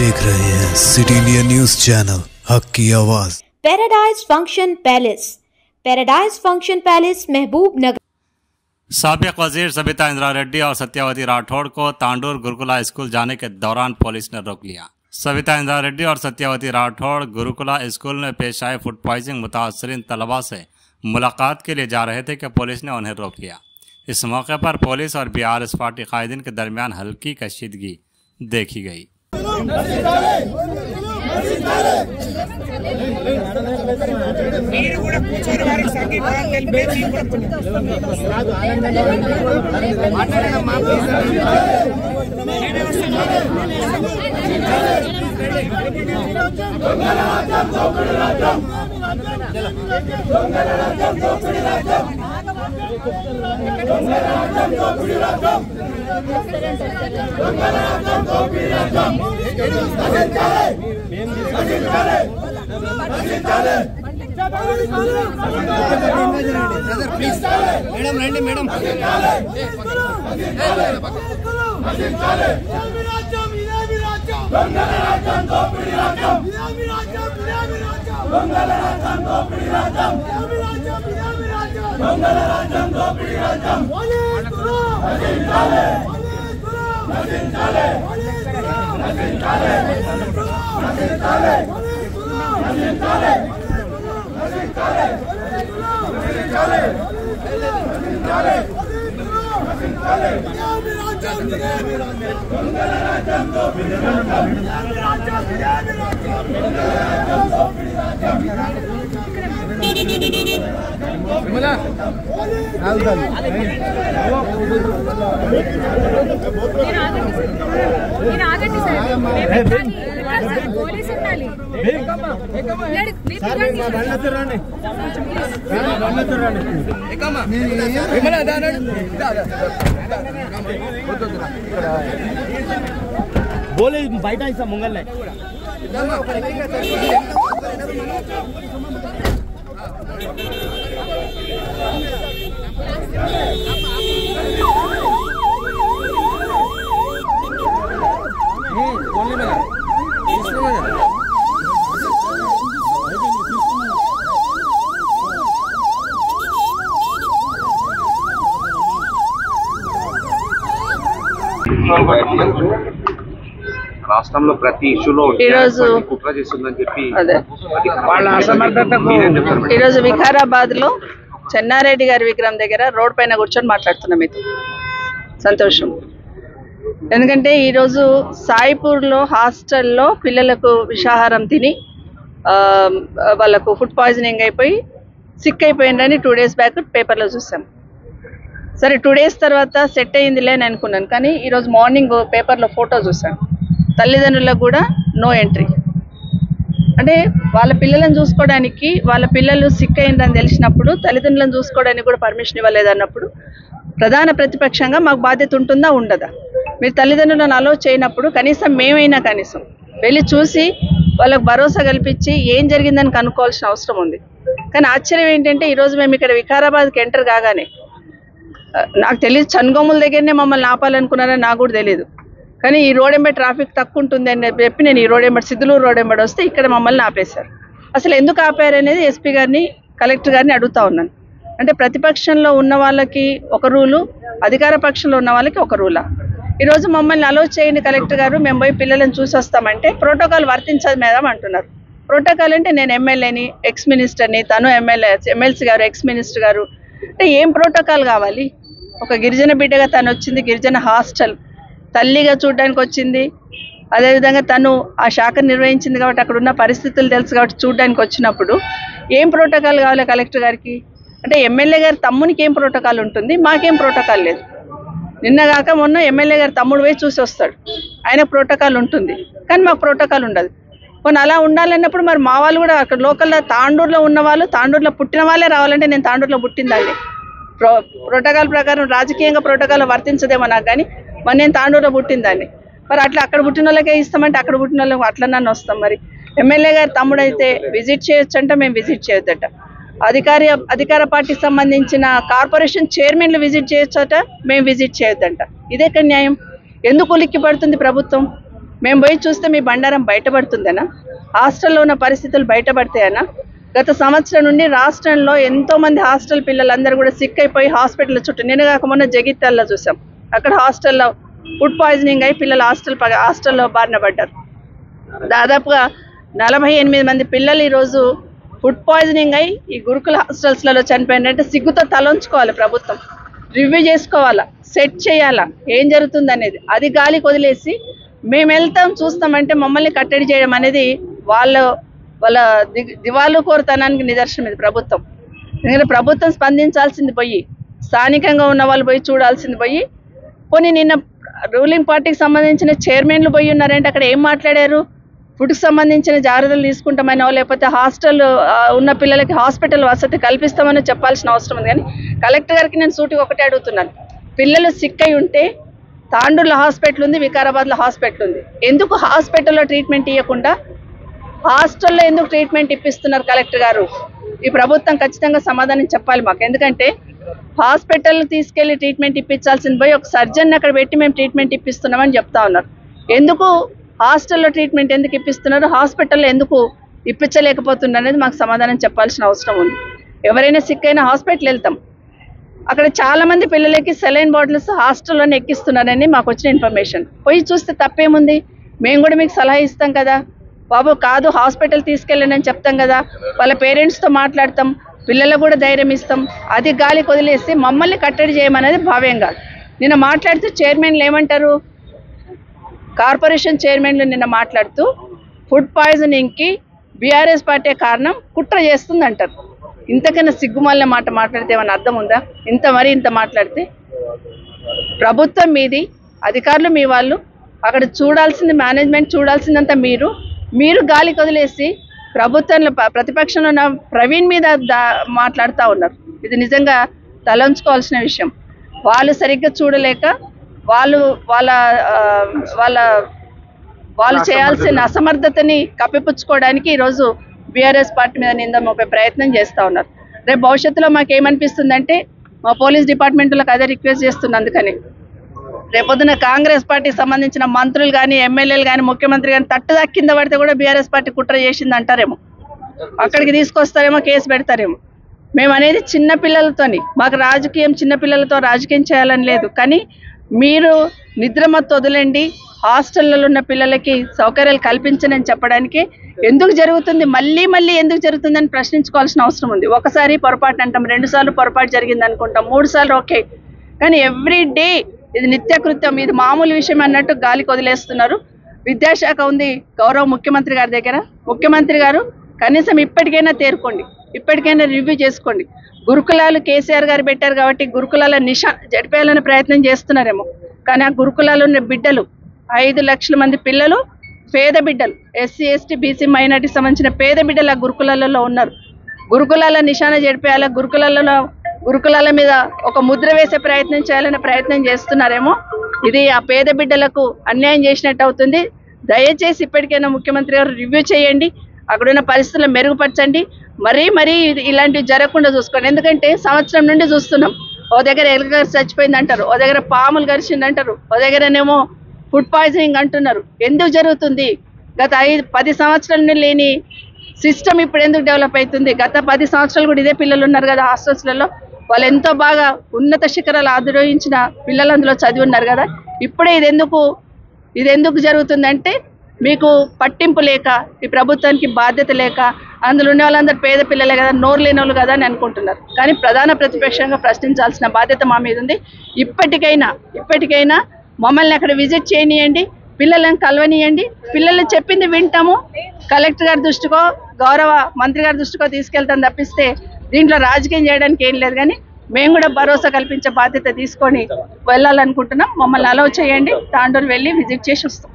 देख रहे हैं सिटी इंडिया न्यूज चैनल हक की आवाज। पैराडाइज फंक्शन पैलेस महबूब नगर। साबिक वजीर सबिता इंदिरा रेड्डी और सत्यावती राठौड़ को तांडूर गुरुकुला स्कूल जाने के दौरान पुलिस ने रोक लिया। सबिता इंदिरा रेड्डी और सत्यावती राठौड़ गुरुकुला स्कूल में पेश आए फूड पॉइजनिंग मुतासरीन तलबा से मुलाकात के लिए जा रहे थे कि पुलिस ने उन्हें रोक लिया। इस मौके पर पुलिस और बीआरएस पार्टी कायदीन के दरमियान हल्की कशीदगी देखी गई। बोले बैठा ऐसा मंगल है రాష్ట్రంలో ప్రతి ఇష్యూలో కుట్ర చేస్తుందని చెప్పి ఈరోజు వికారాబాద్ లో చెన్నారెడ్డి గారి విగ్రహం దగ్గర రోడ్ పైన కూర్చొని మాట్లాడుతున్నాం. మీతో సంతోషం. ఎందుకంటే ఈరోజు సాయిపూర్లో హాస్టల్లో పిల్లలకు విషాహారం తిని వాళ్ళకు ఫుడ్ పాయిజనింగ్ అయిపోయి సిక్ అయిపోయిందని 2 days బ్యాక్ పేపర్లో చూసాం. సరే 2 days తర్వాత సెట్ అయ్యిందిలే అని అనుకున్నాను. కానీ ఈరోజు మార్నింగ్ పేపర్లో ఫోటో చూసాను. తల్లిదండ్రులకు కూడా నో ఎంట్రీ. అంటే వాళ్ళ పిల్లలను చూసుకోవడానికి, వాళ్ళ పిల్లలు సిక్ అయిందని తెలిసినప్పుడు తల్లిదండ్రులను చూసుకోవడానికి కూడా పర్మిషన్ ఇవ్వలేదన్నప్పుడు ప్రధాన ప్రతిపక్షంగా మాకు బాధ్యత ఉంటుందా ఉండదా? మీరు తల్లిదండ్రులను అలో చేయనప్పుడు కనీసం మేమైనా కనీసం వెళ్ళి చూసి వాళ్ళకు భరోసా కల్పించి ఏం జరిగిందని కనుక్కోవాల్సిన అవసరం ఉంది. కానీ ఆశ్చర్యం ఏంటంటే ఈరోజు మేము ఇక్కడ వికారాబాద్కి ఎంటర్ కాగానే నాకు తెలియదు, చన్గోముల దగ్గరనే మమ్మల్ని ఆపాలనుకున్నారని నాకు కూడా తెలియదు. కానీ ఈ రోడ్ ఎంబడి ట్రాఫిక్ తక్కువ ఉంటుంది అని చెప్పి నేను ఈ రోడ్ ఎంబడి సిద్ధులూరు రోడ్ ఎంబడి వస్తే ఇక్కడ మమ్మల్ని ఆపేశారు. అసలు ఎందుకు ఆపారు అనేది ఎస్పీ గారిని, కలెక్టర్ గారిని అడుగుతా ఉన్నాను. అంటే ప్రతిపక్షంలో ఉన్న వాళ్ళకి ఒక రూలు, అధికార పక్షంలో ఉన్న వాళ్ళకి ఒక రూలా? ఈరోజు మమ్మల్ని అలో చేయండి కలెక్టర్ గారు, మేము పోయి పిల్లలను చూసి వస్తామంటే ప్రోటోకాల్ వర్తించదు మేడం అంటున్నారు. ప్రోటోకాల్ అంటే నేను ఎమ్మెల్యేని, ఎక్స్ మినిస్టర్ని, తను ఎమ్మెల్సీ గారు, ఎక్స్ మినిస్టర్ గారు, అంటే ఏం ప్రోటోకాల్ కావాలి? ఒక గిరిజన బిడ్డగా తను వచ్చింది, గిరిజన హాస్టల్ తల్లిగా చూడడానికి వచ్చింది. అదేవిధంగా తను ఆ శాఖను నిర్వహించింది కాబట్టి అక్కడ ఉన్న పరిస్థితులు తెలుసు కాబట్టి చూడడానికి వచ్చినప్పుడు ఏం ప్రోటోకాల్ కావాలి కలెక్టర్ గారికి? అంటే ఎమ్మెల్యే గారి తమ్మునికి ఏం ప్రోటోకాల్ ఉంటుంది, మాకేం ప్రోటోకాల్ లేదు. నిన్నగాక మొన్న ఎమ్మెల్యే గారి తమ్ముడు పోయి చూసి వస్తాడు, ఆయన ప్రోటోకాల్ ఉంటుంది, కానీ మాకు ప్రోటోకాల్ ఉండదు. కొన్ని అలా ఉండాలన్నప్పుడు మరి మా వాళ్ళు కూడా అక్కడ లోకల్లో తాండూరులో ఉన్న వాళ్ళు, తాండూరులో పుట్టిన వాళ్ళే రావాలంటే నేను తాండూరులో పుట్టిందండి. ప్రోటోకాల్ ప్రకారం రాజకీయంగా ప్రోటోకాల్ వర్తించదేమో నాకు, కానీ మరి నేను తాండూరులో పుట్టిందాన్ని. మరి అట్లా అక్కడ పుట్టిన వాళ్ళకే ఇస్తామంటే అక్కడ పుట్టిన వాళ్ళకి అట్లా నన్ను వస్తాం. మరి ఎమ్మెల్యే గారు తమ్ముడు అయితే విజిట్ చేయొచ్చు అంటే మేము విజిట్ చేయొద్దట. అధికార పార్టీకి సంబంధించిన కార్పొరేషన్ చైర్మన్లు విజిట్ చేయొచ్చట, మేము విజిట్ చేయొద్దంట. ఇదే న్యాయం? ఎందుకు ఉలిక్కి పడుతుంది ప్రభుత్వం? మేము పోయి చూస్తే మీ బండారం బయటపడుతుందనా? హాస్టల్లో ఉన్న పరిస్థితులు బయటపడతాయనా? గత సంవత్సరం నుండి రాష్ట్రంలో ఎంతోమంది హాస్టల్ పిల్లలందరూ కూడా సిక్ అయిపోయి హాస్పిటల్ చుట్టూ, నిన్న కాక మొన్న జగిత్యాలలో చూసాం, అక్కడ హాస్టల్లో ఫుడ్ పాయిజనింగ్ అయి పిల్లలు హాస్టల్లో బారిన పడ్డారు. దాదాపుగా 48 మంది పిల్లలు ఈరోజు ఫుడ్ పాయిజనింగ్ అయి ఈ గురుకుల హాస్టల్స్లలో చనిపోయినంటే సిగ్గుతో తలంచుకోవాలి. ప్రభుత్వం రివ్యూ చేసుకోవాలా, సెట్ చేయాలా ఏం జరుగుతుంది అనేది. అది గాలికి వదిలేసి మేము వెళ్తాం చూస్తామంటే మమ్మల్ని కట్టడి చేయడం అనేది వాళ్ళ దివాళు కోరుతనానికి నిదర్శనం ఇది ప్రభుత్వం. ఎందుకంటే ప్రభుత్వం స్పందించాల్సింది పోయి స్థానికంగా ఉన్న వాళ్ళు పోయి చూడాల్సింది పోయి, పోనీ నిన్న రూలింగ్ పార్టీకి సంబంధించిన చైర్మన్లు పోయి ఉన్నారంటే అక్కడ ఏం మాట్లాడారు? ఫుడ్కి సంబంధించిన జాగ్రత్తలు తీసుకుంటామనో లేకపోతే హాస్టల్ ఉన్న పిల్లలకి హాస్పిటల్ వసతి కల్పిస్తామని చెప్పాల్సిన అవసరం ఉంది. కానీ కలెక్టర్ గారికి నేను సూటిగా ఒకటే అడుగుతున్నాను, పిల్లలు సిక్ అయి ఉంటే తాండూరులో హాస్పిటల్ ఉంది, వికారాబాద్లో హాస్పిటల్ ఉంది, ఎందుకు హాస్పిటల్లో ట్రీట్మెంట్ ఇవ్వకుండా హాస్టల్లో ఎందుకు ట్రీట్మెంట్ ఇప్పిస్తున్నారు కలెక్టర్ గారు? ఈ ప్రభుత్వం ఖచ్చితంగా సమాధానం చెప్పాలి మాకు. ఎందుకంటే హాస్పిటల్ తీసుకెళ్లి ట్రీట్మెంట్ ఇప్పించాల్సింది పోయి ఒక సర్జన్ అక్కడ పెట్టి మేము ట్రీట్మెంట్ ఇప్పిస్తున్నామని చెప్తా ఉన్నారు. ఎందుకు హాస్టల్లో ట్రీట్మెంట్ ఎందుకు ఇప్పిస్తున్నారు, హాస్పిటల్లో ఎందుకు ఇప్పించలేకపోతున్నారు అనేది మాకు సమాధానం చెప్పాల్సిన అవసరం ఉంది. ఎవరైనా సిక్ అయినా హాస్పిటల్ వెళ్తాం, అక్కడ చాలా మంది పిల్లలకి సెలైన్ బాటిల్స్ హాస్టల్లోనే ఎక్కిస్తున్నారని మాకు వచ్చిన ఇన్ఫర్మేషన్. పోయి చూస్తే తప్పేముంది? మేము కూడా మీకు సలహా ఇస్తాం కదా బాబు, కాదు హాస్పిటల్ తీసుకెళ్ళండి అని చెప్తాం కదా, వాళ్ళ పేరెంట్స్తో మాట్లాడతాం, పిల్లలకు కూడా ధైర్యం ఇస్తాం. అది గాలికి వదిలేసి మమ్మల్ని కట్టడి చేయమనేది భావ్యం కాదు. నిన్న మాట్లాడుతూ చైర్మన్లు ఏమంటారు, కార్పొరేషన్ చైర్మన్లు నిన్న మాట్లాడుతూ ఫుడ్ పాయిజనింగ్కి బీఆర్ఎస్ పార్టీ కారణం, కుట్ర చేస్తుంది అంటారు. ఇంతకన్నా సిగ్గుమాలిన మాట మాట్లాడితే ఏమైనా అర్థం ఉందా? ఇంత మాట్లాడితే ప్రభుత్వం మీది, అధికారులు మీ వాళ్ళు, అక్కడ చూడాల్సింది మేనేజ్మెంట్, చూడాల్సిందంతా మీరు గాలికి వదిలేసి ప్రభుత్వంలో ప్రతిపక్షంలో ఉన్న ప్రవీణ్ మీద మాట్లాడుతూ ఉన్నారు. ఇది నిజంగా తలంచుకోవాల్సిన విషయం. వాళ్ళు సరిగ్గా చూడలేక వాళ్ళు చేయాల్సిన అసమర్థతని కప్పిపుచ్చుకోవడానికి ఈరోజు బీఆర్ఎస్ పార్టీ మీద నింద మోపే ప్రయత్నం చేస్తూ ఉన్నారు. రేపు భవిష్యత్తులో మాకేమనిపిస్తుందంటే మా పోలీస్ డిపార్ట్మెంట్లకు అదే రిక్వెస్ట్ చేస్తుంది. అందుకని రేపొద్దున కాంగ్రెస్ పార్టీకి సంబంధించిన మంత్రులు కానీ ఎమ్మెల్యేలు కానీ ముఖ్యమంత్రి కానీ తట్టుదా కింద పడితే కూడా బీఆర్ఎస్ పార్టీ కుట్ర చేసింది అంటారేమో, అక్కడికి తీసుకొస్తారేమో, కేసు పెడతారేమో. మేము అనేది చిన్నపిల్లలతోని, మాకు రాజకీయం చిన్నపిల్లలతో రాజకీయం చేయాలని లేదు. కానీ మీరు నిద్రమత్తు వదిలేండి, హాస్టళ్లలో ఉన్న పిల్లలకి సౌకర్యాలు కల్పించనని చెప్పడానికి ఎందుకు జరుగుతుంది, మళ్ళీ ఎందుకు జరుగుతుందని ప్రశ్నించుకోవాల్సిన అవసరం ఉంది. ఒకసారి పొరపాటు అంటాం, 2 సార్లు పొరపాటు జరిగింది అనుకుంటాం, 3 సార్లు ఓకే. కానీ ఎవ్రీ డే ఇది నిత్యకృత్యం, ఇది మామూలు విషయం అన్నట్టు గాలికి వదిలేస్తున్నారు. విద్యాశాఖ ఉంది గౌరవ ముఖ్యమంత్రి గారి దగ్గర. ముఖ్యమంత్రి గారు కనీసం ఇప్పటికైనా తేరుకోండి, ఇప్పటికైనా రివ్యూ చేసుకోండి. గురుకులాలు కేసీఆర్ గారు పెట్టారు కాబట్టి గురుకులాల జడిపేయాలనే ప్రయత్నం చేస్తున్నారేమో. కానీ ఆ గురుకులాలు ఉన్న బిడ్డలు 5 లక్షల మంది పిల్లలు, పేద బిడ్డలు, ఎస్సీ ఎస్టీ బీసీ మైనార్టీకి సంబంధించిన పేద బిడ్డలు ఆ గురుకులాలలో ఉన్నారు. గురుకులాల నిశాన జడిపేయాల, గురుకులాల మీద ఒక ముద్ర వేసే ప్రయత్నం చేయాలనే ప్రయత్నం చేస్తున్నారేమో. ఇది ఆ పేద బిడ్డలకు అన్యాయం చేసినట్టు అవుతుంది. దయచేసి ఇప్పటికైనా ముఖ్యమంత్రి గారు రివ్యూ చేయండి, అక్కడున్న పరిస్థితులను మెరుగుపరచండి, మరీ ఇలాంటివి జరగకుండా చూసుకోండి. ఎందుకంటే సంవత్సరం నుండి చూస్తున్నాం, ఓ దగ్గర ఎలుక చచ్చిపోయింది అంటారు, ఓ దగ్గర పాములు గరిచింది అంటారు, ఓ దగ్గరనేమో ఫుడ్ పాయిజనింగ్ అంటున్నారు. ఎందుకు జరుగుతుంది? గత 10 సంవత్సరాల నుండి లేని సిస్టమ్ ఇప్పుడు ఎందుకు డెవలప్ అవుతుంది? గత 10 సంవత్సరాలు కూడా ఇదే పిల్లలు ఉన్నారు కదా హాస్టల్స్లలో, వాళ్ళు ఎంతో బాగా ఉన్నత శిఖరాలు ఆధిరోహించిన పిల్లలు అందులో చదివి ఉన్నారు కదా. ఇప్పుడే ఇది ఎందుకు జరుగుతుందంటే మీకు పట్టింపు లేక, ఈ ప్రభుత్వానికి బాధ్యత లేక, అందులో ఉన్న వాళ్ళందరూ పేద పిల్లలే కదా, నోరు లేని వాళ్ళు కదా అని అనుకుంటున్నారు. కానీ ప్రధాన ప్రతిపక్షంగా ప్రశ్నించాల్సిన బాధ్యత మా మీద ఉంది. ఇప్పటికైనా మమ్మల్ని అక్కడ విజిట్ చేయనియండి, పిల్లలను కలవనియండి, పిల్లలు చెప్పింది వింటాము, కలెక్టర్ గారి దృష్టికో గౌరవ మంత్రి గారి దృష్టికో తీసుకెళ్తాం తప్పిస్తే దీంట్లో రాజకీయం చేయడానికి ఏం లేదు. కానీ మేము కూడా భరోసా కల్పించే బాధ్యత తీసుకొని వెళ్ళాలనుకుంటున్నాం. మమ్మల్ని అలౌ చేయండి, తాండూరు వెళ్ళి విజిట్ చేసి వస్తాం.